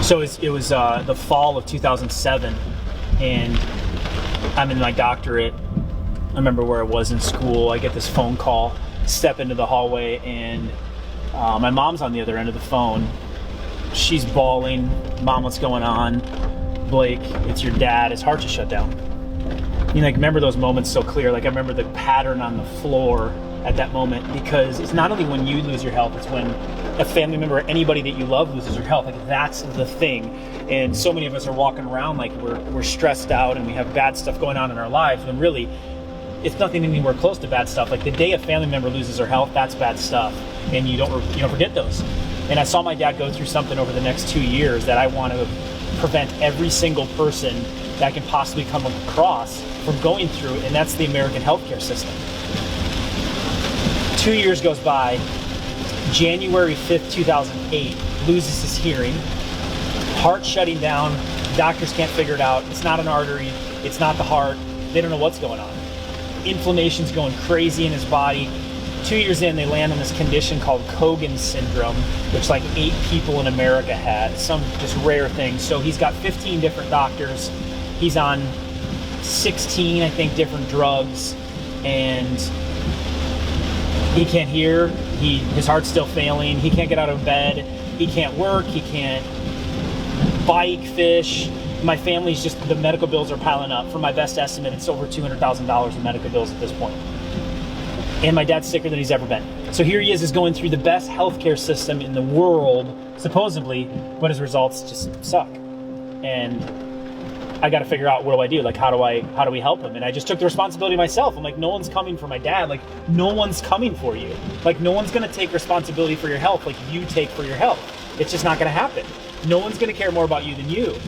So it was the fall of 2007, and I'm in my doctorate. I remember where I was in school. I get this phone call, step into the hallway, and my mom's on the other end of the phone. She's bawling. Mom, what's going on? Blake, it's your dad. His heart just shut down. You know, remember those moments so clear. I remember the pattern on the floor at that moment, because it's not only when you lose your health, it's when a family member or anybody that you love loses your health. That's the thing. And so many of us are walking around like we're stressed out and we have bad stuff going on in our lives, when really it's nothing anywhere close to bad stuff. The day a family member loses their health, that's bad stuff, and you don't forget those. And I saw my dad go through something over the next 2 years that I want to prevent every single person that can possibly come across from going through, and that's the American healthcare system. 2 years goes by. January 5th, 2008, loses his hearing, heart shutting down. Doctors can't figure it out. It's not an artery. It's not the heart. They don't know what's going on. Inflammation's going crazy in his body. 2 years in, they land on this condition called Cogan syndrome, which 8 people in America had, some just rare thing. So he's got 15 different doctors. He's on 16, I think, different drugs, and he can't hear. His heart's still failing. He can't get out of bed. He can't work. He can't bike, fish. My family's the medical bills are piling up. For my best estimate, it's over $200,000 in medical bills at this point. And my dad's sicker than he's ever been. So here he is going through the best healthcare system in the world, supposedly, but his results just suck. And I got to figure out, what do I do? How do we help him? And I just took the responsibility myself. I'm like, no one's coming for my dad. No one's coming for you. No one's going to take responsibility for your health like you take for your health. It's just not going to happen. No one's going to care more about you than you.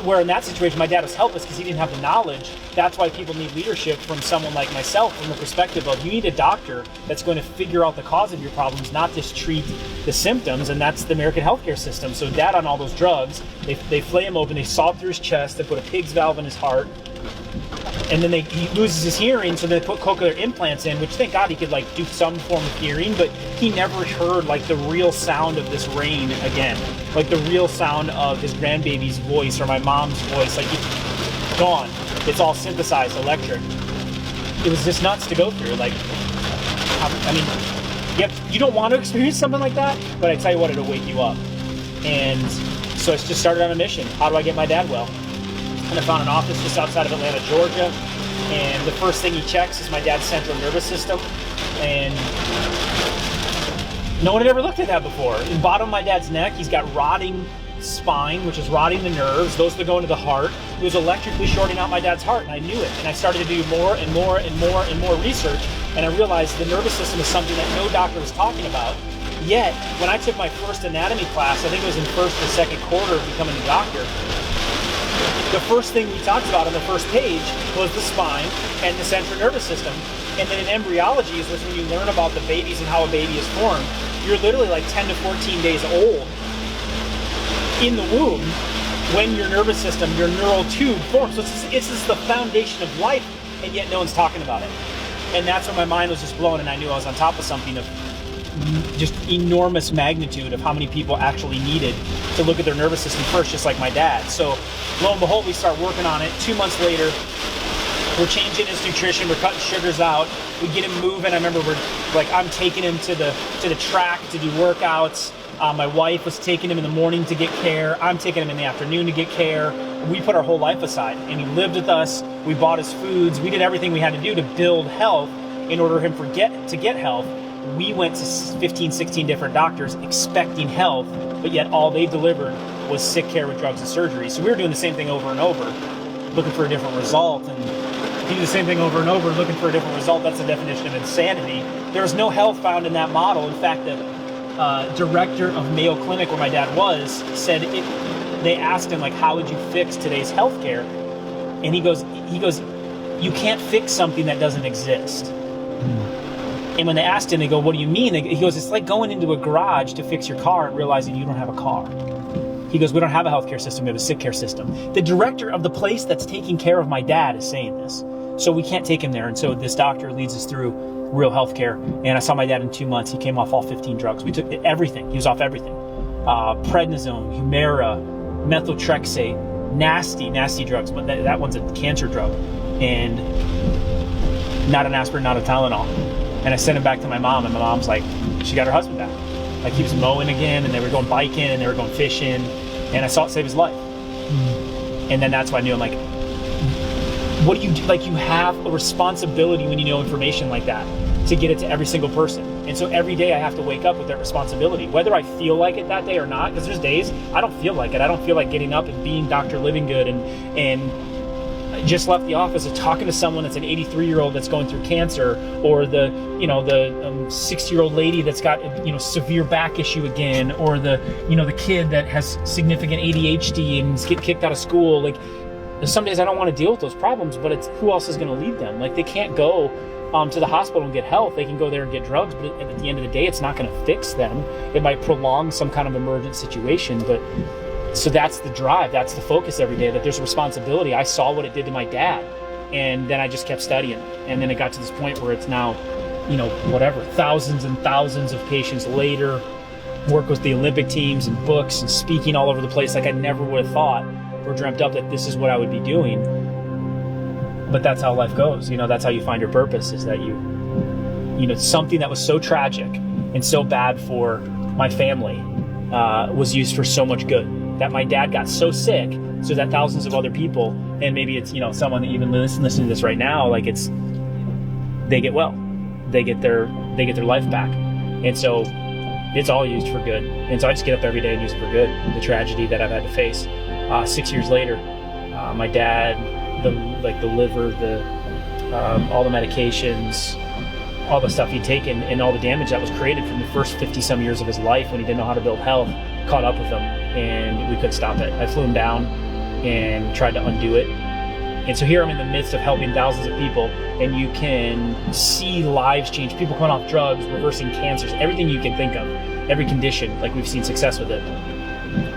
Where in that situation, my dad was helpless because he didn't have the knowledge. That's why people need leadership from someone like myself, from the perspective of, you need a doctor that's going to figure out the cause of your problems, not just treat the symptoms, and that's the American healthcare system. So dad on all those drugs, they flay him open, they saw through his chest, they put a pig's valve in his heart, and then he loses his hearing, so they put cochlear implants in, which thank God he could do some form of hearing, but he never heard the real sound of this rain again. The real sound of his grandbaby's voice or my mom's voice. Gone. It's all synthesized electric. It was just nuts to go through. You don't want to experience something like that, but I tell you what, it'll wake you up. And so I just started on a mission. How do I get my dad well? And I found an office just outside of Atlanta, Georgia. And the first thing he checks is my dad's central nervous system. And no one had ever looked at that before. In the bottom of my dad's neck, he's got rotting spine, which is rotting the nerves. Those that go into the heart. It was electrically shorting out my dad's heart, and I knew it. And I started to do more and more and more and more research, and I realized the nervous system is something that no doctor was talking about. Yet, when I took my first anatomy class, I think it was in first or second quarter of becoming a doctor, the first thing we talked about on the first page was the spine and the central nervous system. And then in embryology is when you learn about the babies and how a baby is formed. You're literally 10 to 14 days old in the womb when your nervous system, your neural tube forms. So it's just the foundation of life, and yet no one's talking about it. And that's when my mind was just blown, and I knew I was on top of something of just enormous magnitude of how many people actually needed to look at their nervous system first, just like my dad. So lo and behold, we start working on it. 2 months later, we're changing his nutrition. We're cutting sugars out. We get him moving. I remember I'm taking him to the track to do workouts. My wife was taking him in the morning to get care. I'm taking him in the afternoon to get care. We put our whole life aside, and he lived with us. We bought his foods. We did everything we had to do to build health in order for him to get health. We went to 15, 16 different doctors expecting health, but yet all they delivered was sick care with drugs and surgery. So we were doing the same thing over and over, looking for a different result. And if you do the same thing over and over, looking for a different result, that's the definition of insanity. There was no health found in that model. In fact, the director of Mayo Clinic, where my dad was, said they asked him, how would you fix today's healthcare? And he goes, you can't fix something that doesn't exist. And when they asked him, they go, what do you mean? He goes, it's like going into a garage to fix your car and realizing you don't have a car. He goes, we don't have a healthcare system, we have a sick care system. The director of the place that's taking care of my dad is saying this. So we can't take him there. And so this doctor leads us through real healthcare. And I saw my dad in 2 months. He came off all 15 drugs. We took everything. He was off everything. prednisone, Humira, methotrexate, nasty drugs, but that one's a cancer drug, and not an aspirin, not a Tylenol. And I sent him back to my mom, and my mom's like, she got her husband back. Like, he was mowing again, and they were going biking, and they were going fishing, and I saw it save his life. And then that's why I knew, I'm like, what do you do? Like, you have a responsibility when you know information like that to get it to every single person. And so every day I have to wake up with that responsibility, whether I feel like it that day or not, because there's days I don't feel like it. I don't feel like getting up and being Dr. Livingood and I just left the office and talking to someone that's an 83-year-old that's going through cancer, or the 60-year-old lady that's got severe back issue again, or the kid that has significant ADHD and is getting kicked out of school. Like, some days I don't want to deal with those problems, but it's who else is going to lead them? Like, they can't go to the hospital and get help. They can go there and get drugs, but at the end of the day, it's not going to fix them. It might prolong some kind of emergent situation, but so that's the drive, that's the focus every day, that there's a responsibility. I saw what it did to my dad, and then I just kept studying. And then it got to this point where it's now, thousands and thousands of patients later, work with the Olympic teams and books and speaking all over the place like I never would have thought or dreamt up that this is what I would be doing. But that's how life goes. That's how you find your purpose, is that something that was so tragic and so bad for my family was used for so much good. That my dad got so sick so that thousands of other people, and maybe it's someone that even listening to this right now, like, they get well, they get their life back, and so it's all used for good. And so I just get up every day and use it for good. The tragedy that I've had to face 6 years later, my dad, the liver, all the medications, all the stuff he'd taken, and all the damage that was created from the first 50 some years of his life when he didn't know how to build health, caught up with him, and we couldn't stop it. I flew him down and tried to undo it. And so here I'm in the midst of helping thousands of people, and you can see lives change, people coming off drugs, reversing cancers, everything you can think of, every condition, like, we've seen success with it.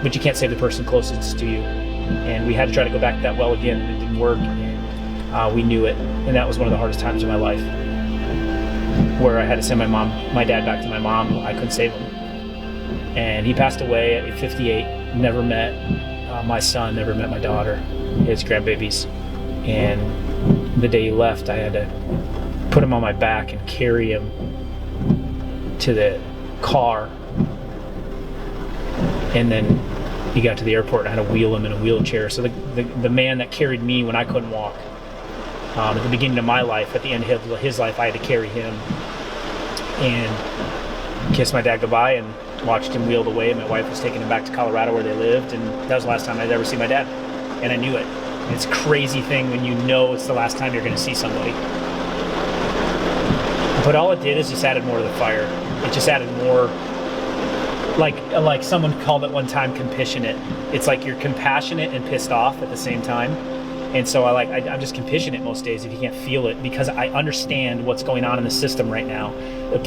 But you can't save the person closest to you. And we had to try to go back to that well again, and it didn't work, and we knew it. And that was one of the hardest times of my life, where I had to send my dad back to my mom. I couldn't save him. And he passed away at 58, never met my son, never met my daughter, his grandbabies. And the day he left, I had to put him on my back and carry him to the car. And then he got to the airport, and I had to wheel him in a wheelchair. So the man that carried me when I couldn't walk, at the beginning of my life, at the end of his life, I had to carry him and kiss my dad goodbye, and watched him wheeled away. My wife was taking him back to Colorado where they lived, and that was the last time I'd ever see my dad. And I knew it. It's a crazy thing when you know it's the last time you're going to see somebody. But all it did is just added more to the fire. It just added more, like someone called it one time, compassionate. It's like you're compassionate and pissed off at the same time. And so I'm just compassionate most days if you can't feel it, because I understand what's going on in the system right now,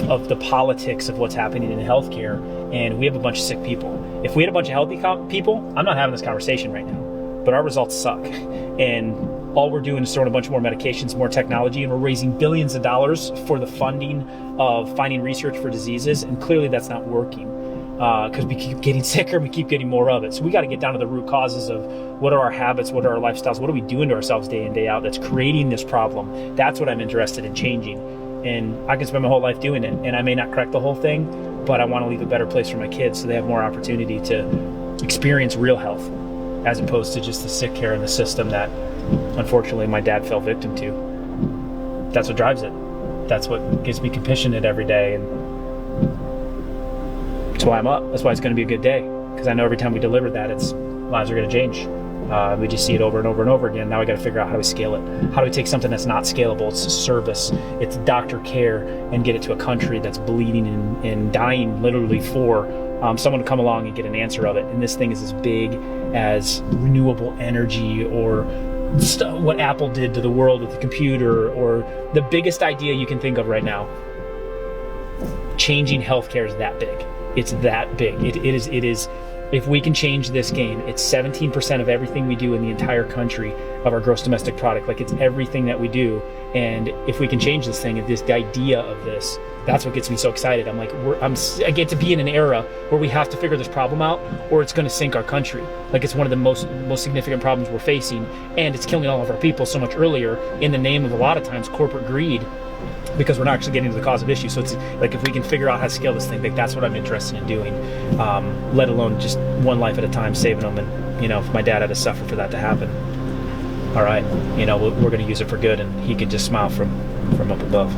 of the politics of what's happening in healthcare, and we have a bunch of sick people. If we had a bunch of healthy people, I'm not having this conversation right now, but our results suck. And all we're doing is throwing a bunch more medications, more technology, and we're raising billions of dollars for the funding of finding research for diseases, and clearly that's not working. Because we keep getting sicker and we keep getting more of it. So we got to get down to the root causes of what are our habits, what are our lifestyles, what are we doing to ourselves day in, day out that's creating this problem. That's what I'm interested in changing. And I can spend my whole life doing it, and I may not correct the whole thing, but I want to leave a better place for my kids so they have more opportunity to experience real health, as opposed to just the sick care in the system that unfortunately my dad fell victim to. That's what drives it. That's what gives me compassionate every day, and that's why I'm up. That's why it's going to be a good day, because I know every time we deliver that, lives are going to change. We just see it over and over and over again. Now we got to figure out how do we scale it. How do we take something that's not scalable? It's a service, it's doctor care, and get it to a country that's bleeding and dying literally for someone to come along and get an answer of it. And this thing is as big as renewable energy, or what Apple did to the world with the computer, or the biggest idea you can think of right now. Changing healthcare is that big. It's that big. It is. If we can change this game, it's 17% of everything we do in the entire country of our gross domestic product. Like, it's everything that we do. And if we can change this thing, the idea of this, that's what gets me so excited. I'm like, I get to be in an era where we have to figure this problem out, or it's going to sink our country. Like, it's one of the most significant problems we're facing, and it's killing all of our people so much earlier in the name of, a lot of times, corporate greed, because we're not actually getting to the cause of issue. So it's like, if we can figure out how to scale this thing, like, that's what I'm interested in doing. Let alone just one life at a time, saving them. And, you know, if my dad had to suffer for that to happen, all right, you know, we're going to use it for good, and he can just smile from up above.